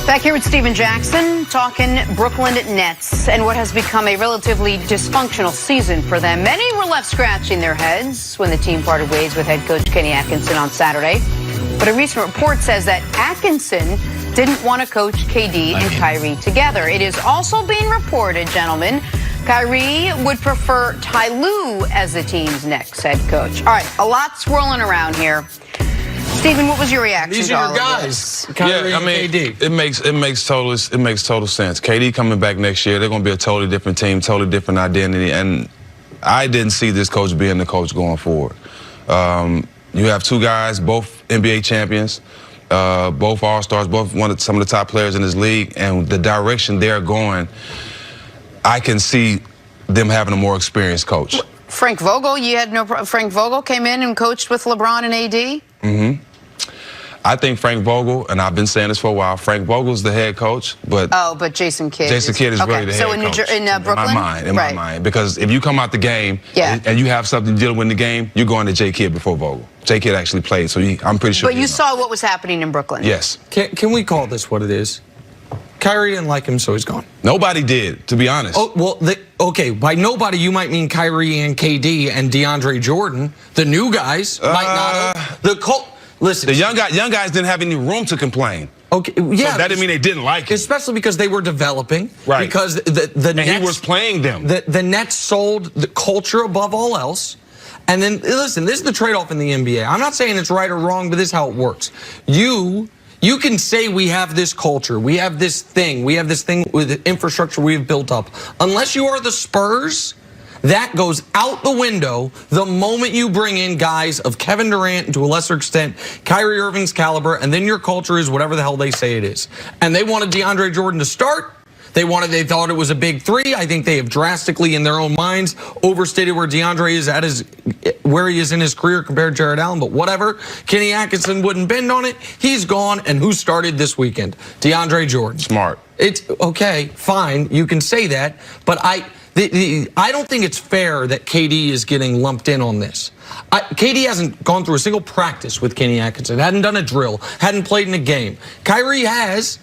Back here with Stephen Jackson, talking Brooklyn Nets and what has become a relatively dysfunctional season for them. Many were left scratching their heads when the team parted ways with head coach Kenny Atkinson on Saturday. But a recent report says that Atkinson didn't want to coach KD and Kyrie together. It is also being reported, gentlemen, Kyrie would prefer Ty Lue as the team's next head coach. All right, a lot swirling around here. Stephen, what was your reaction? These are your guys. Kyrie and KD. It makes total sense. KD coming back next year, they're going to be a totally different team, totally different identity, and I didn't see this coach being the coach going forward. You have two guys, both NBA champions, both All-Stars, both some of the top players in this league, and the direction they're going, I can see them having a more experienced coach. Frank Vogel, Frank Vogel came in and coached with LeBron and AD? Mm-hmm. I think Frank Vogel, and I've been saying this for a while, Frank Vogel's the head coach, but Jason Kidd is really the head coach. So in Brooklyn? In my mind, because if you come out the game and you have something to deal with in the game, you're going to J. Kidd before Vogel. J. Kidd actually played, so I'm pretty sure. But you saw what was happening in Brooklyn. Yes. Can we call this what it is? Kyrie didn't like him, so he's gone. Nobody did, to be honest. Oh, well, okay, by nobody, you might mean Kyrie and KD and DeAndre Jordan. The new guys might not have. Listen, the young guys didn't have any room to complain. Okay, yeah. So that didn't mean they didn't like him. Especially because they were developing. Right. Because the Nets, he was playing them. The Nets sold the culture above all else. And then, listen, this is the trade-off in the NBA. I'm not saying it's right or wrong, but this is how it works. You can say we have this culture, we have this thing with the infrastructure we've built up. Unless you are the Spurs, that goes out the window the moment you bring in guys of Kevin Durant and to a lesser extent Kyrie Irving's caliber, and then your culture is whatever the hell they say it is. And they wanted DeAndre Jordan to start. They thought it was a big three. I think they have drastically, in their own minds, overstated where DeAndre is where he is in his career compared to Jared Allen. But whatever, Kenny Atkinson wouldn't bend on it. He's gone, and who started this weekend? DeAndre Jordan. Smart. It's okay, fine. You can say that, but I don't think it's fair that KD is getting lumped in on this. KD hasn't gone through a single practice with Kenny Atkinson. Hadn't done a drill. Hadn't played in a game. Kyrie has.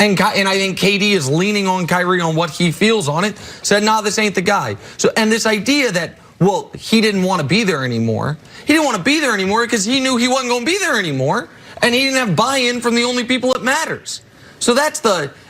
And I think KD is leaning on Kyrie on what he feels on it. Said, nah, this ain't the guy. So, and this idea that, well, he didn't want to be there anymore. He didn't want to be there anymore because he knew he wasn't going to be there anymore. And he didn't have buy-in from the only people that matters. So that's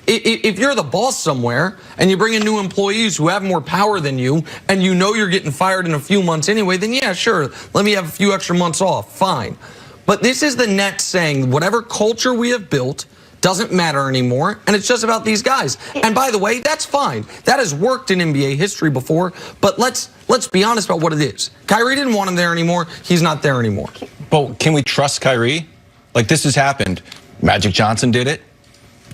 if you're the boss somewhere and you bring in new employees who have more power than you and you know you're getting fired in a few months anyway, then yeah, sure, let me have a few extra months off, fine. But this is the Nets saying whatever culture we have built doesn't matter anymore, and it's just about these guys. And by the way, that's fine. That has worked in NBA history before, but let's be honest about what it is. Kyrie didn't want him there anymore. He's not there anymore. But can we trust Kyrie? Like, this has happened. Magic Johnson did it.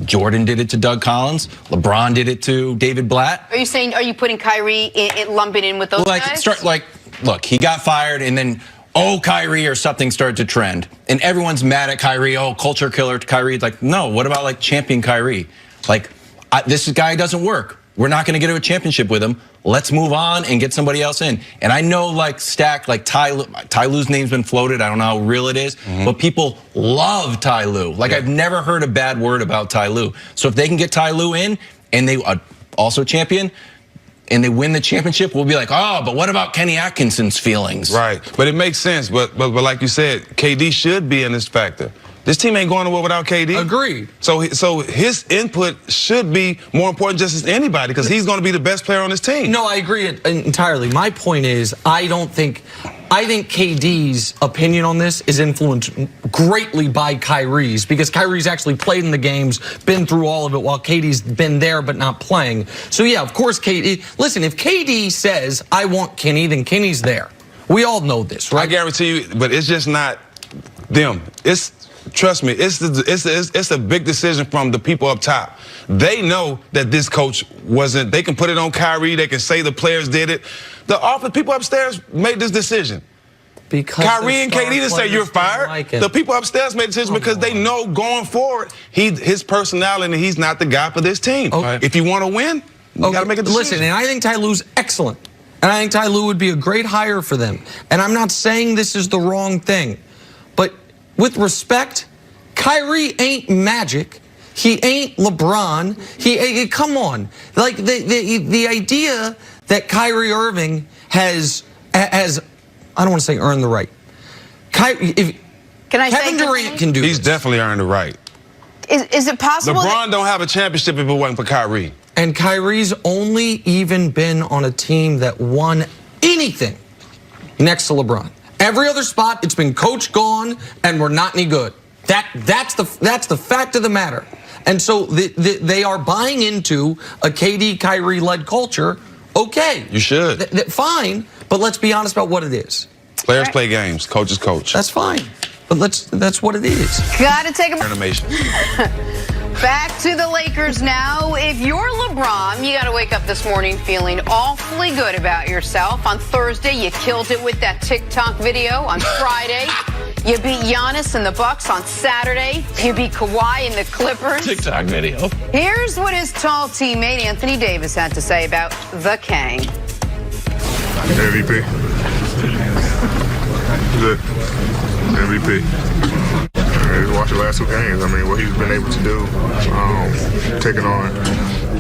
Jordan did it to Doug Collins. LeBron did it to David Blatt. Are you putting Kyrie lumping in with those guys? Look, he got fired, and then Kyrie or something started to trend. And everyone's mad at Kyrie. Oh, culture killer to Kyrie. It's like, no, what about like champion Kyrie? Like, this guy doesn't work. We're not going to get to a championship with him. Let's move on and get somebody else in. And I know like Ty Lue's name's been floated. I don't know how real it is, but people love Ty Lue. Like I've never heard a bad word about Ty Lue. So if they can get Ty Lue in and they also champion, and they win the championship, we'll be like, oh, but what about Kenny Atkinson's feelings? Right, but it makes sense. But like you said, KD should be in this factor. This team ain't going nowhere without KD. Agreed. So his input should be more important just as anybody because he's going to be the best player on this team. No, I agree entirely. My point is, I think KD's opinion on this is influenced greatly by Kyrie's because Kyrie's actually played in the games, been through all of it while KD's been there but not playing. So yeah, of course, KD. Listen, if KD says, I want Kenny, then Kenny's there. We all know this, right? I guarantee you, but it's just not them. Trust me, it's a big decision from the people up top. They know that this coach wasn't. They can put it on Kyrie. They can say the players did it. The office people upstairs made this decision. Because Kyrie and KD didn't say you're fired. The people upstairs made the decision because they know going forward, his personality, he's not the guy for this team. Okay. If you want to win, you got to make a decision. Listen, and I think Ty Lue's excellent. And I think Ty Lue would be a great hire for them. And I'm not saying this is the wrong thing. But with respect, Kyrie ain't Magic. He ain't LeBron. Come on. Like the idea that Kyrie Irving has I don't want to say earned the right. Kevin Durant can do He's this. definitely earned the right. Is it possible? LeBron don't have a championship if it wasn't for Kyrie. And Kyrie's only even been on a team that won anything next to LeBron. Every other spot, it's been coach gone, and we're not any good. That's the fact of the matter. And so they are buying into a KD Kyrie-led culture. Okay. You should. Fine, but let's be honest about what it is. Players play games. Coaches coach. That's fine. But that's what it is. Gotta take a Animation. Back to the Lakers now. If you're LeBron, you got to wake up this morning feeling awfully good about yourself. On Thursday, you killed it with that TikTok video. On Friday, you beat Giannis and the Bucks. On Saturday, you beat Kawhi and the Clippers. TikTok video. Here's what his tall teammate Anthony Davis had to say about the Kang. MVP. Good. MVP. Watch the last two games. I mean, what he's been able to do, taking on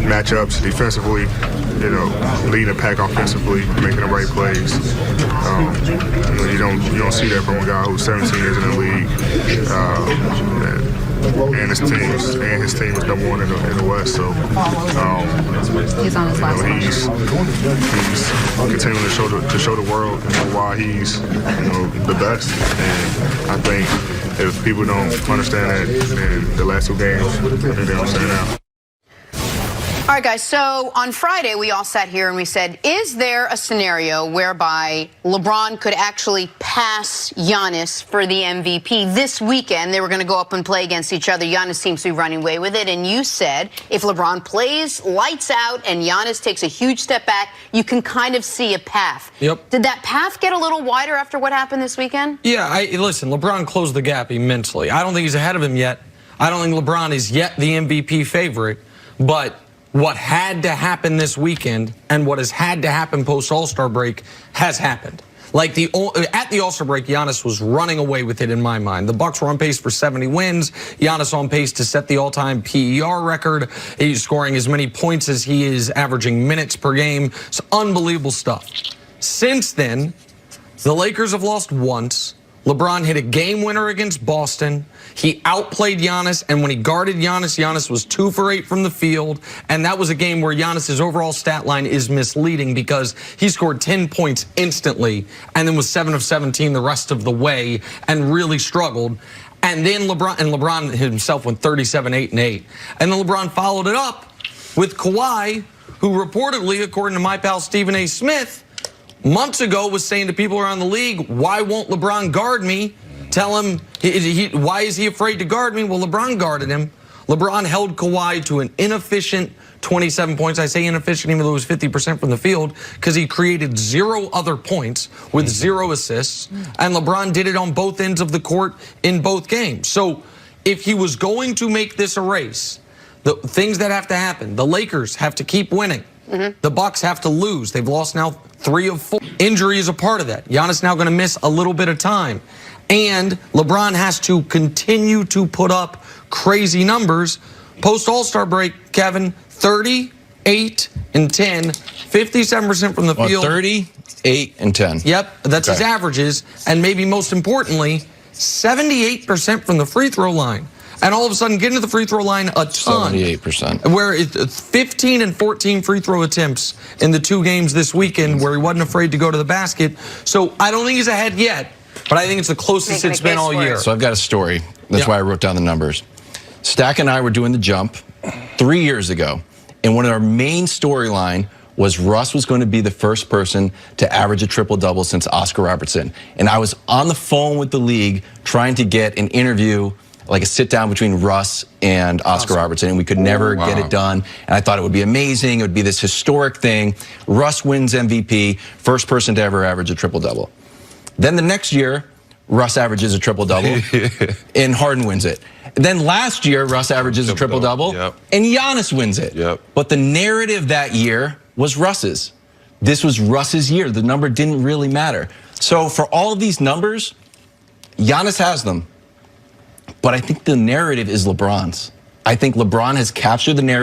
matchups defensively, leading the pack offensively, making the right plays. You don't see that from a guy who's 17 years in the league, and his team is number one in the West. So He's on his last one. He's continuing to show the world why he's the best. And I think if people don't understand that, then the last two games, I think they understand now. All right, guys, so on Friday, we all sat here and we said, is there a scenario whereby LeBron could actually pass Giannis for the MVP this weekend? They were going to go up and play against each other. Giannis seems to be running away with it. And you said if LeBron plays lights out and Giannis takes a huge step back, you can kind of see a path. Yep. Did that path get a little wider after what happened this weekend? Yeah, listen, LeBron closed the gap immensely. I don't think he's ahead of him yet. I don't think LeBron is yet the MVP favorite, but what had to happen this weekend and what has had to happen post All-Star break has happened. Like at the All-Star break, Giannis was running away with it in my mind. The Bucks were on pace for 70 wins. Giannis on pace to set the all-time PER record. He's scoring as many points as he is averaging minutes per game. It's unbelievable stuff. Since then, the Lakers have lost once. LeBron hit a game winner against Boston. He outplayed Giannis, and when he guarded Giannis, Giannis was 2 for 8 from the field. And that was a game where Giannis's overall stat line is misleading because he scored 10 points instantly and then was 7 of 17 the rest of the way and really struggled. And then LeBron himself went 37, 8, and 8. And then LeBron followed it up with Kawhi, who reportedly, according to my pal Stephen A. Smith, months ago was saying to people around the league, why won't LeBron guard me? Tell him, why is he afraid to guard me? Well, LeBron guarded him. LeBron held Kawhi to an inefficient 27 points. I say inefficient even though it was 50% from the field because he created 0 other points with 0 assists. And LeBron did it on both ends of the court in both games. So if he was going to make this a race, the things that have to happen, the Lakers have to keep winning. The Bucks have to lose. They've lost now 3 of 4. Injury is a part of that. Giannis now going to miss a little bit of time. And LeBron has to continue to put up crazy numbers. Post All-Star break, Kevin, 30, 8, and 10, 57% from the field. 30, 8, and 10. Yep, that's his averages. And maybe most importantly, 78% from the free throw line. And all of a sudden, getting to the free throw line a ton. 78%. Where it's 15 and 14 free throw attempts in the 2 games this weekend where he wasn't afraid to go to the basket. So I don't think he's ahead yet, but I think it's the closest it's been all year. So I've got a story. That's why I wrote down the numbers. Stack and I were doing the jump 3 years ago, and one of our main storyline was Russ was going to be the first person to average a triple-double since Oscar Robertson. And I was on the phone with the league trying to get an interview, like a sit down between Russ and Oscar Robertson, and we could never get it done. And I thought it would be amazing. It would be this historic thing. Russ wins MVP, first person to ever average a triple-double. Then the next year, Russ averages a triple-double, and Harden wins it. Then last year, Russ averages a triple-double, and Giannis wins it. But the narrative that year was Russ's. This was Russ's year. The number didn't really matter. So for all of these numbers, Giannis has them. But I think the narrative is LeBron's. I think LeBron has captured the narrative.